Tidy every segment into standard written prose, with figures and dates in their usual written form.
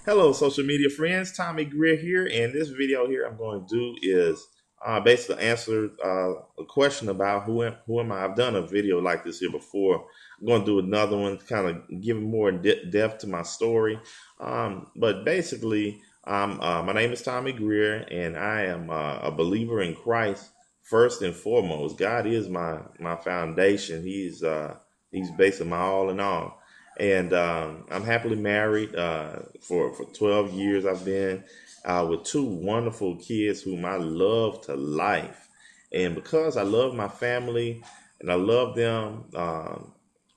Hello, social media friends. Tommy Greer here, and this video here I'm going to do is basically answer a question about who am I. I've done a video like this here before. I'm going to do another one, kind of giving more depth to my story. But basically, my name is Tommy Greer, and I am a believer in Christ first and foremost. God is my foundation. He's basically my all in all. And I'm happily married for 12 years. I've been with two wonderful kids whom I love to life. And because I love my family and I love them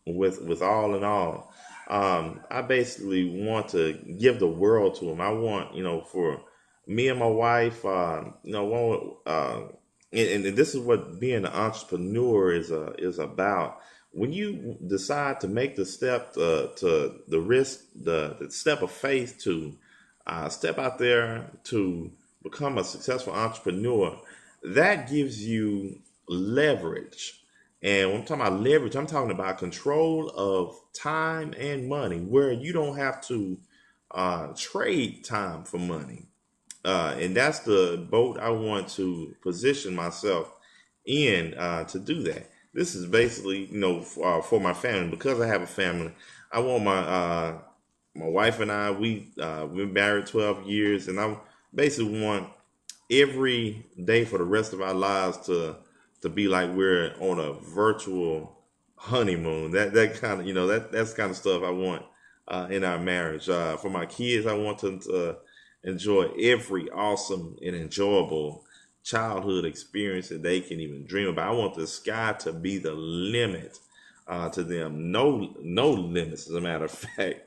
with all in all, I basically want to give the world to them. I want, for me and my wife, and this is what being an entrepreneur is about. When you decide to make the step to the risk, the step of faith to step out there to become a successful entrepreneur, that gives you leverage. And when I'm talking about leverage, I'm talking about control of time and money, where you don't have to trade time for money. And that's the boat I want to position myself in to do that. This is basically, for my family, because I have a family. I want my wife and I. We've been married 12 years, and I basically want every day for the rest of our lives to be like we're on a virtual honeymoon. That kind of that's kind of stuff I want in our marriage. For my kids, I want them to enjoy every awesome and enjoyable childhood experience that they can even dream about. I want the sky to be the limit to them. No limits, as a matter of fact,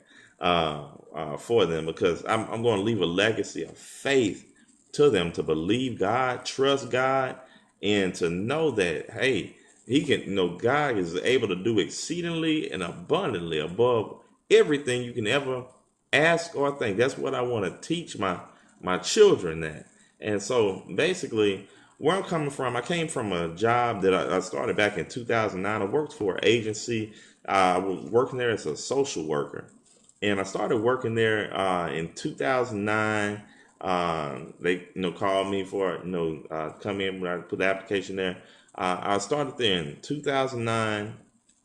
for them, because I'm going to leave a legacy of faith to them, to believe God, trust God, and to know that, hey, He can, God is able to do exceedingly and abundantly above everything you can ever ask or think. That's what I want to teach my children that. And so basically, where I'm coming from, I came from a job that I started back in 2009. I worked for an agency. I was working there as a social worker. And I started working there in 2009. They called me for come in when I put the application there. I started there in 2009,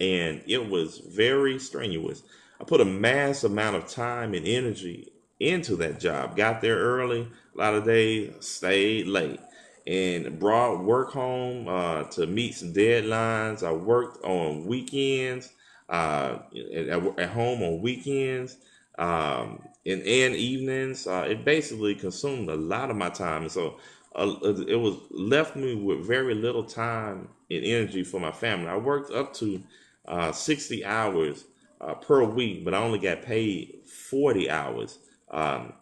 and it was very strenuous. I put a mass amount of time and energy into that job. Got there early, a lot of days, stayed late, and brought work home to meet some deadlines. I worked on weekends, at home on weekends, and evenings. It basically consumed a lot of my time, and so it was left me with very little time and energy for my family. I worked up to 60 hours per week, but I only got paid 40 hours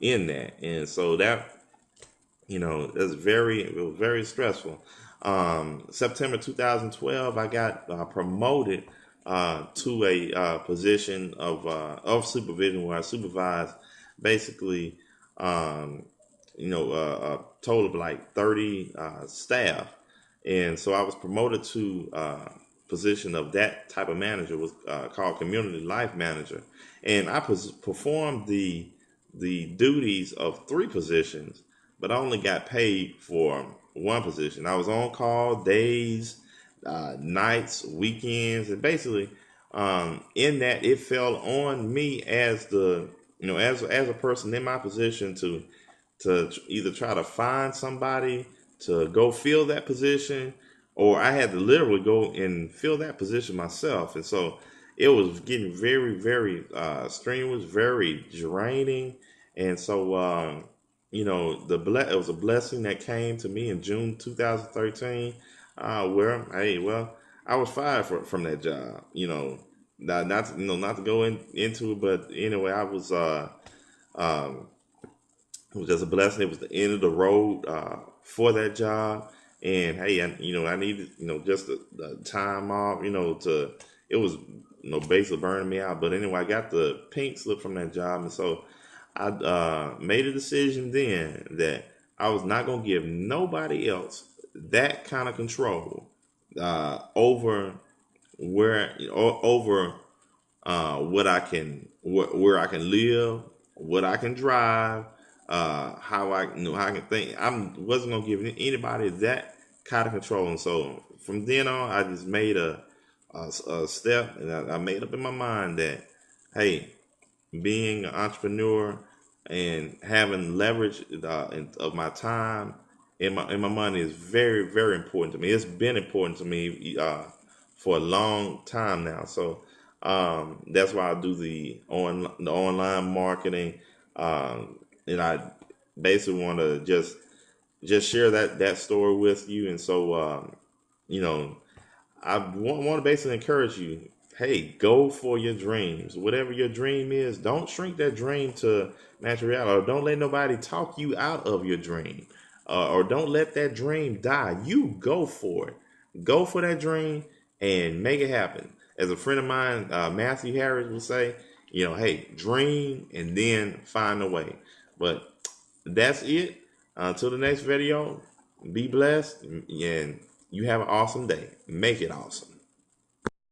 in that. And so that, it was very stressful. September 2012, I got promoted to a position of supervision, where I supervised basically, a total of like 30 staff. And so I was promoted to position of that type of manager, was called community life manager. And I performed the duties of three positions, but I only got paid for one position. I was on call days, nights, weekends, and basically, in that, it fell on me as as a person in my position to either try to find somebody to go fill that position, or I had to literally go and fill that position myself. And so it was getting very, very strenuous, very draining. And so, it was a blessing that came to me in June 2013, where, hey, well, I was fired from that job. Not to go into it, but anyway, um, it was just a blessing. It was the end of the road for that job, and hey, I needed just the time off. It was basically burning me out. But anyway, I got the pink slip from that job, and so I made a decision then that I was not going to give nobody else that kind of control over over what I can where I can live, what I can drive, how I how I can think. I wasn't gonna give anybody that kind of control, and so from then on, I just made a step, and I made up in my mind that, hey, being an entrepreneur and having leverage of my time and my money is very, very important to me. It's been important to me for a long time now. So that's why I do the online marketing, and I basically want to just share that story with you. And so you know, I want to basically encourage you. Hey, go for your dreams. Whatever your dream is, don't shrink that dream to match reality, or don't let nobody talk you out of your dream, or don't let that dream die. You go for it. Go for that dream and make it happen. As a friend of mine, Matthew Harris, would say, hey, dream and then find a way. But that's it. Until the next video, be blessed and you have an awesome day. Make it awesome.